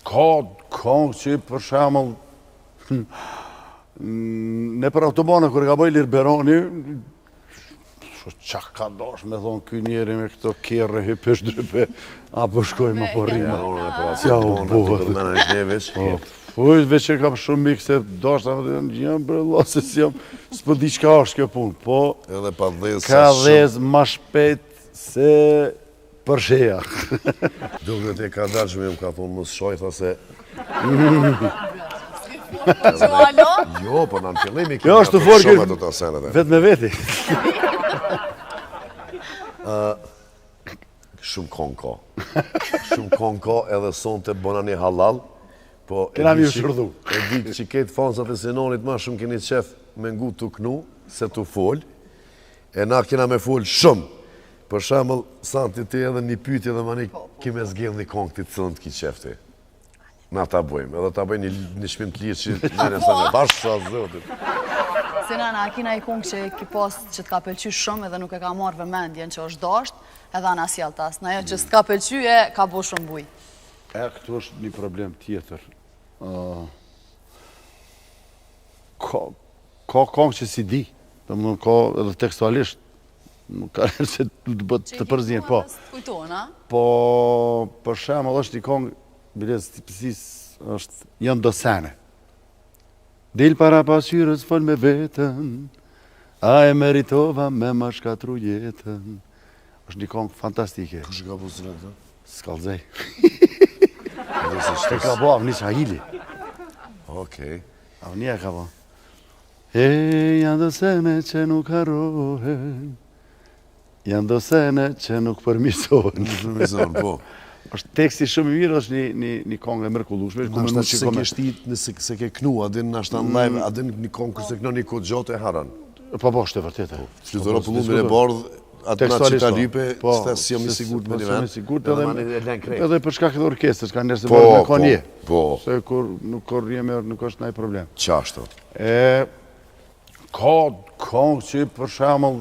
Ka këngë që për shemëll në për autobane kër ka bëj Lirberoni, qa ka dash me thonë këj njeri me këto kjerë, hypesh drype, apo shkoj ma po rima. Qa u bëhet. Ujtë veç e kam shumë mikë se dash të më të jam bre lasë si jam, s'po di qka është kjo punë, po ka dhez ma shpejt se përsheja. Duke të ka dalë që me më ka thonë mësë shoj, tha se... Jo, po në në fillimi kjo është të forë vetë me veti. Shumë kongë ka. Shumë kongë ka edhe sonë të bona një halal. Kena mi u shërdu. E di që ketë fansat e Sinonit ma shumë keni qef me ngu të knu, se të folë. E na kena me folë shumë. Për shemëll, santi ti edhe një pyti edhe mani kime zgjell një kongë të cëllën të ki qefti. Na ta bojmë, edhe ta bëjmë një shpim të lirë që njëre sa me bashkë sa zotit. Sinana, a kina i kongë që ki pas që t'ka pëlqy shumë edhe nuk e ka marrë vëmendjen që është dasht, edhe anë asjel tas. Në jo që s'ka pëlqy e ka bo shumë buj. Këtu është një problem tjetër. Ka kongë që si di, dhe më nëmë ka edhe tekstualisht, nuk ka nërë se të përzien, po. Po, për shemë, është një kongë, bilez të pësis, është janë do sene. Dil para pasyrës fol me vetën, a e meritova me ma shkatru jetën. është një kongë fantastike. Kush ka bu së rëndë? Skalzej. E ka bo Avni Shahili. Okej. Avnia ka bo. E, janë do sene që nuk harrohen, janë do sene që nuk përmirësohen. Nuk përmirësohen, po. është teksti shumë i mirë, është një kongë e mrekullueshme. Nashta që se ke shtit, se ke knu, adin nashta në live, adin një kongë kërse këno një kod gjotë e haran. Po, është e vërtetë. Flytoro pëllumin e bardhë, atë nga që ta lype, qëta si jam i sigurt me një vend. Edhe për shkak edhe orkestrës, ka njerëz se bërë me konje. Po. Se nuk është ndaj problem. Qashto. Ka kongë që për shemëll,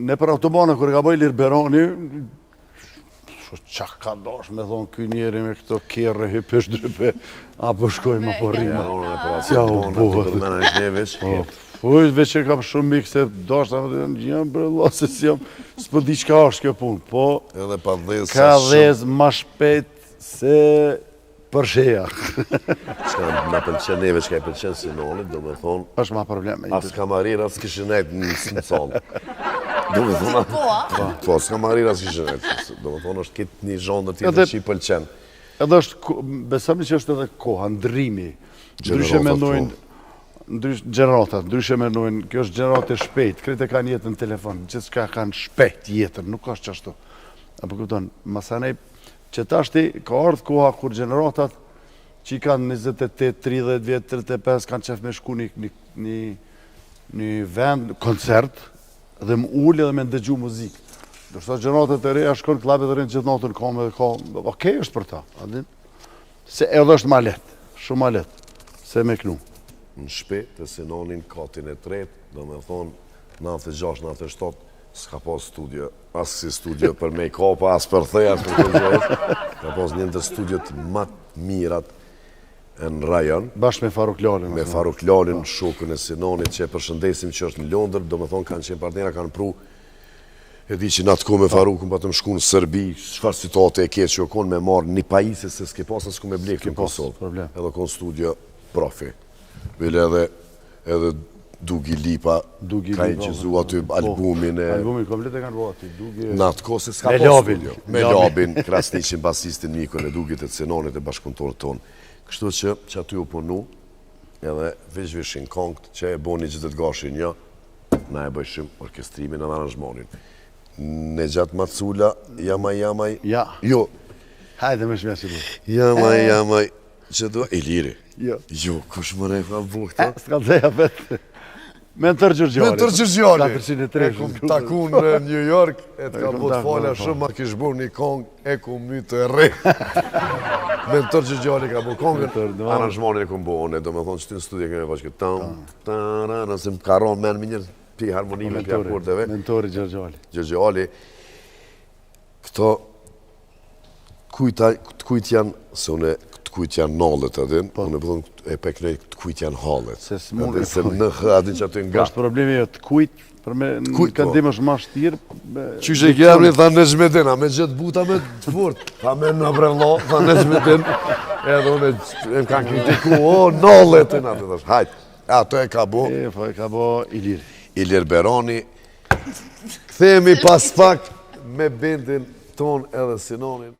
në për autobane kër ka bëj Lirberoni, qa ka dash me thonë këj njeri me këto kjerë, hypesh drype, apo shkoj ma po rima. Qa u bëhet. Ujtë veç e kam shumë mikë se dash të më të jam bre lasë si jam, s'po di qka është kjo punë, po ka dhez ma shpejt se përsheja. Nga pëlqen neve që ka i pëlqen Sinonit, do me thonë... është ma probleme. As kamarira s'kishin nejtë në salë. Do me thonë... Po, s'kamarira s'kishin nejtë. Do me thonë është kitë një zhondër tjetër që i pëlqen. Edhe është, besëmi që është edhe koha, ndrimi. Ndryshe mendojnë, ndryshe mendojnë, kjo është gjenerat e shpejt, krejt e kanë jetën në telefon, gjithë shka kanë shpejt jetën, nuk është qashtu. Apo këpëton, masanej, që ta shti ka ardhë koha kur generatat që i kanë 28, 30 vjetë, 35, kanë qef me shku një vend, koncert, dhe më ullë edhe me ndëgju muzikë. Dërsa generatat e reja shkon klabet dhe rinë gjithë natën kome dhe ka, okej është për ta, se edhe është ma letë, shumë ma letë, se me knu. Në shpejt të Sinonin katin e tretë, do me thonë 96, 97, s'ka pas studio, as si studio për make-up, as për thej, as për të gjithë. Ka pas një ndër studiot matë mirat në rajon. Bashkë me Faruk Lalin. Me Faruk Lalin, shokën e Sinonit, që e përshëndesim që është në Londër, do me thonë kanë qenë partnera, kanë pru, e di që në atë ko me Farukën, pa të më shku në Serbi, shfar citate e keqë që o konë me marë një pajisë, se s'ke pas, s'ku me blekë në Kosovë. Edhe konë studio profi. Bile edhe Dugi Lipa, ka i qëzu aty albumin e... Albumin komplet e kanë bo aty, Dugi... Në atë kohë se s'ka po studio. Me Labin, Krasniqin, basistin mikën e Dugit e Sinonit e bashkëpunëtorët tonë. Kështu që aty u punu, edhe veç-veshin kongët, që e boni gjithë të gashin një, na e bëjshim orkestrimin e aranjmonin. Në gjatë Macula, jamaj... Ja. Jo. Hajde me shmja si bu. Jamaj, që do... Iliri. Jo, kush më ne ka bu këta? S'ka dheja vetë. Mentor Gjurgjali. Mentor Gjurgjali. 403. E kum taku në New York, e të ka bot falja shumë, ma kish bu një kongë, e kum mytë e re. Mentor Gjurgjali ka bu kongën, aranjmonin e kum bu one, do me thonë që ty në studia keme bashkë, nëse më karon men më njërë, pi harmonime, pi akordeve. Mentori Gjurgjali. Gjurgjali. Këto kujt janë, se une të kujt janë nallet, adin, une përdojnë e peknej të kujt janë hallet. Se s'mund Se në hë, adin që aty nga. Është problemi të kujt, për me në këndim është ma shtirë. Qyshe i kjerë, tha në zhmetin, a me gjithë buta me të furt, tha me në brevlo, tha në zhmetin, edhe une e më kanë kritiku, o, nallet, hajt, ato e ka bo. E ka bo Ilir. Ilir Berani, këthemi pas pak me bendin ton edhe Sinonin.